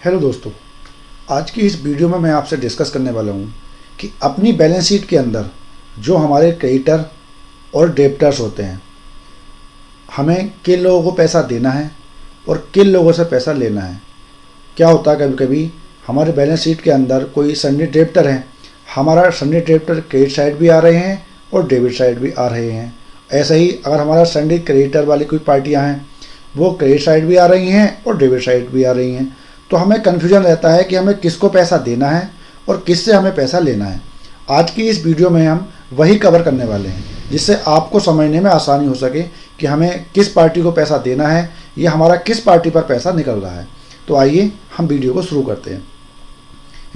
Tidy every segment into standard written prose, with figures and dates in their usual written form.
Hello दोस्तों, आज की इस वीडियो में मैं आपसे डिस्कस करने वाला हूँ कि अपनी बैलेंस शीट के अंदर जो हमारे क्रेडिटर और डेब्टर्स होते हैं, हमें किन लोगों को पैसा देना है और किन लोगों से पैसा लेना है। क्या होता है, कभी कभी हमारे बैलेंस शीट के अंदर कोई सन्नी डेब्टर है, हमारा सन्नी डेब्टर क्रेडिट साइड भी आ रहे हैं और डेबिट साइड भी आ रहे हैं। ऐसे ही अगर हमारा सन्नी क्रेडिटर वाली कोई पार्टियाँ हैं, वो क्रेडिट साइड भी आ रही हैं और डेबिट साइड भी आ रही हैं, तो हमें कन्फ्यूजन रहता है कि हमें किसको पैसा देना है और किससे हमें पैसा लेना है। आज की इस वीडियो में हम वही कवर करने वाले हैं, जिससे आपको समझने में आसानी हो सके कि हमें किस पार्टी को पैसा देना है या हमारा किस पार्टी पर पैसा निकल रहा है। तो आइए हम वीडियो को शुरू करते हैं।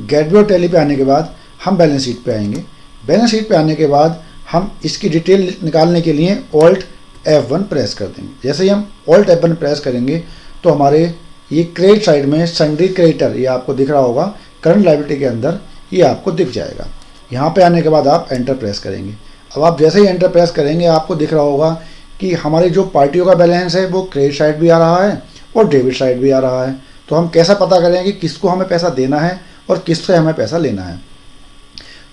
गेटवे और टैली पे आने के बाद हम बैलेंस शीट पे आएंगे। बैलेंस शीट पे आने के बाद हम इसकी डिटेल निकालने के लिए Alt F1 प्रेस कर देंगे। जैसे ही हम Alt F1 प्रेस करेंगे तो हमारे ये क्रेडिट साइड में सन्ड्री क्रेडिटर, ये आपको दिख रहा होगा करंट लायबिलिटी के अंदर, ये आपको दिख जाएगा। यहाँ पे आने के बाद आप एंटर प्रेस करेंगे। अब आप जैसे ही एंटर प्रेस करेंगे आपको दिख रहा होगा कि हमारी जो पार्टियों का बैलेंस है वो क्रेडिट साइड भी आ रहा है और डेबिट साइड भी आ रहा है। तो हम कैसा पता करें कि किसको हमें पैसा देना है और किससे हमें पैसा लेना है।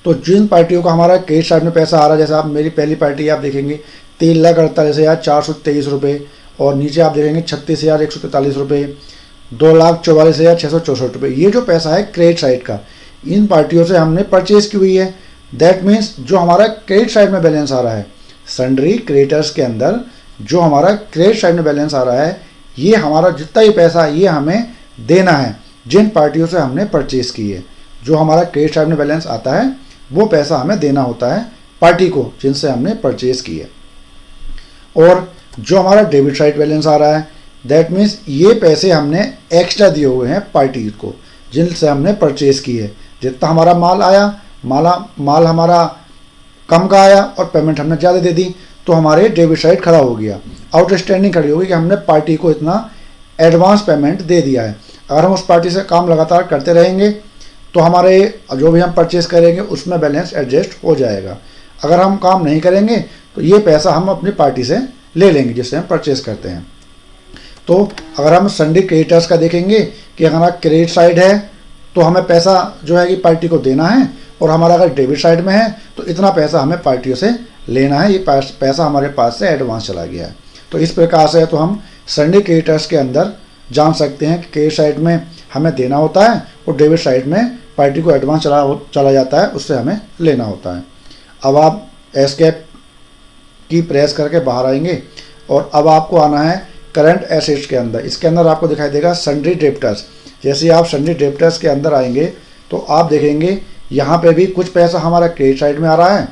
तो जिन पार्टियों का हमारा क्रेडिट साइड में पैसा आ रहा है, जैसे आप मेरी पहली पार्टी आप देखेंगे 3,48,423 रुपये, और नीचे आप देखेंगे 36,143 रुपये, 2,44,664 रुपये। ये जो पैसा है क्रेडिट साइड का, इन पार्टियों से हमने परचेज की हुई है। दैट मीन्स जो हमारा क्रेडिट साइड में बैलेंस आ रहा है, सन्ड्री क्रेडिटर्स के अंदर जो हमारा क्रेडिट साइड में बैलेंस आ रहा है, ये हमारा जितना ही पैसा ये हमें देना है जिन पार्टियों से हमने परचेज की है। जो हमारा क्रेडिट साइड में बैलेंस आता है वो पैसा हमें देना होता है पार्टी को जिनसे हमने परचेज की है। और जो हमारा डेबिट साइड बैलेंस आ रहा है, दैट मीन्स ये पैसे हमने एक्स्ट्रा दिए हुए हैं पार्टी को जिनसे हमने परचेज की है। जितना हमारा माल आया, माल हमारा कम का आया और पेमेंट हमने ज़्यादा दे दी, तो हमारे डेबिट साइड खड़ा हो गया, आउटस्टैंडिंग खड़ी होगी कि हमने पार्टी को इतना एडवांस पेमेंट दे दिया है। अगर हम उस पार्टी से काम लगातार करते रहेंगे तो हमारे जो भी हम परचेज करेंगे उसमें बैलेंस एडजस्ट हो जाएगा। अगर हम काम नहीं करेंगे तो ये पैसा हम अपनी पार्टी से ले लेंगे जिससे हम परचेज करते हैं। तो अगर हम सन्ड्री क्रेडिटर्स का देखेंगे कि हमारा क्रेडिट साइड है तो हमें पैसा जो है कि पार्टी को देना है, और हमारा अगर डेबिट साइड में है तो इतना पैसा हमें पार्टियों से लेना है। ये पैसा हमारे पास से एडवांस चला गया है। तो इस प्रकार से तो हम सन्ड्री क्रेडिटर्स के अंदर जान सकते हैं कि क्रेडिट साइड में हमें देना होता है और डेबिट साइड में पार्टी को एडवांस चला जाता है, उससे हमें लेना होता है। अब आप एस्केप की प्रेस करके बाहर आएंगे और अब आपको आना है करंट एसेट्स के अंदर। इसके अंदर आपको दिखाई देगा सन्ड्री डेब्टर्स। जैसे आप सन्ड्री डेब्टर्स के अंदर आएंगे तो आप देखेंगे यहाँ पे भी कुछ पैसा हमारा क्रेडिट साइड में आ रहा है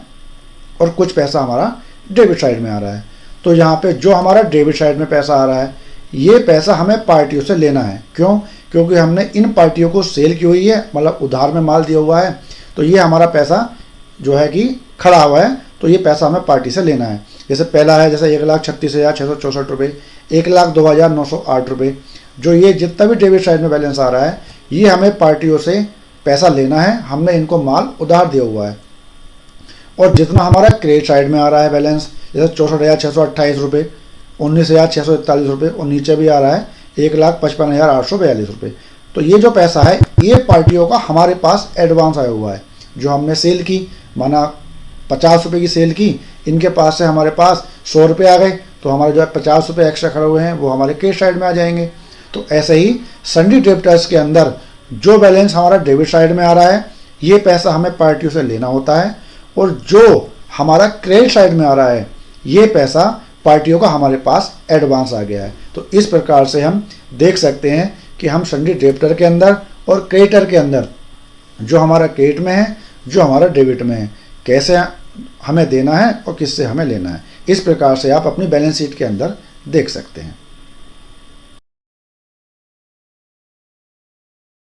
और कुछ पैसा हमारा डेबिट साइड में आ रहा है। तो यहाँ पे जो हमारा डेबिट साइड में पैसा आ रहा है, ये पैसा हमें पार्टियों से लेना है। क्यों? क्योंकि हमने इन पार्टियों को सेल की हुई है, मतलब उधार में माल दिया हुआ है, तो ये हमारा पैसा जो है कि खड़ा हुआ है, तो ये पैसा हमें पार्टी से लेना है। जैसे पहला है जैसे 1,36,664 रुपये, 1,02,908 रुपये। जो ये जितना भी डेबिट साइड में बैलेंस आ रहा है, ये हमें पार्टियों से पैसा लेना है। हमने इनको माल उधार दिया हुआ है। और जितना हमारा क्रेडिट साइड में आ रहा है बैलेंस, जैसे 64,628 रुपये, 19,641 रुपये, और नीचे भी आ रहा है 1,55,842 रुपये। तो ये जो पैसा है ये पार्टियों का हमारे पास एडवांस आया हुआ है। जो हमने सेल की, माना 50 रुपये की सेल की, इनके पास से हमारे पास 100 रुपये आ गए, तो हमारे जो 50 रुपये एक्स्ट्रा खड़े हुए हैं वो हमारे क्रेडिट साइड में आ जाएंगे। तो ऐसे ही सन्ड्री डेब्टर्स के अंदर जो बैलेंस हमारा डेबिट साइड में आ रहा है, ये पैसा हमें पार्टियों से लेना होता है, और जो हमारा क्रेडिट साइड में आ रहा है ये पैसा पार्टियों का हमारे पास एडवांस आ गया है। तो इस प्रकार से हम देख सकते हैं कि हम सन्ड्री डेब्टर के अंदर और क्रेडिटर के अंदर जो हमारा क्रेडिट में है, जो हमारा डेबिट में है, कैसे हमें देना है और किससे हमें लेना है। इस प्रकार से आप अपनी बैलेंस शीट के अंदर देख सकते हैं।